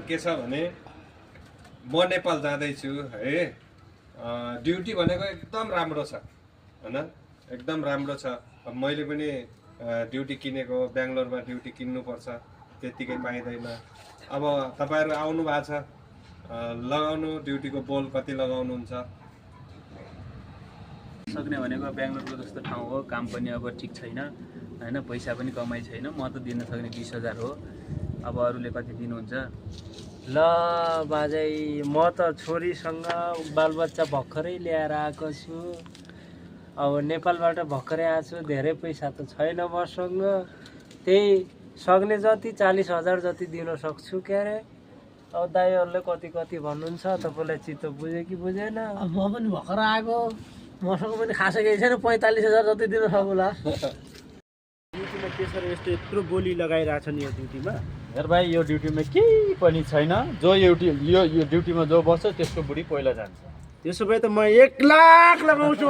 के छ भने म नेपाल जाँदैछु है, ड्युटी भनेको एकदम राम्रो छ हैन, एकदम राम्रो छ। अब मैले पनि ड्युटी किनेको, बेङ्गलोरमा ड्युटी किन्नुपर्छ, त्यतिकै पाइँदैन। अब तपाईँहरू आउनु भएको छ, लगाउनु ड्युटीको बोल कति लगाउनुहुन्छ? सक्ने भनेको बेङ्गलोरको जस्तो ठाउँ हो, काम पनि अब ठिक छैन होइन, पैसा पनि कमाइ छैन। म त दिन सक्ने 20,000 हो, अब अरूले कति दिनुहुन्छ? ल बाजै, म त छोरीसँग बालबच्चा भर्खरै ल्याएर आएको छु। अब नेपालबाट भर्खरै आएको छु, धेरै पैसा त छैन मसँग, त्यही सक्ने जति 40,000 जति दिन सक्छु क्या अरे। अब दाइहरूले कति कति भन्नुहुन्छ, तपाईँलाई चित्त बुझ्यो कि बुझेन? म पनि भर्खर आएको, मसँग पनि खासै केही छैन, 45,000 जति दिन सक्ला। ड्युटीमा के सर यस्तो यत्रो बोली लगाइरहेछ नि यो ड्युटीमा? हेर भाइ, यो ड्युटीमा केही पनि छैन। जो यो ड्युटीमा जो बस्छ त्यसको बुढी पहिला जान्छ। त्यसो भए त म 1 लाख लगाउँछु।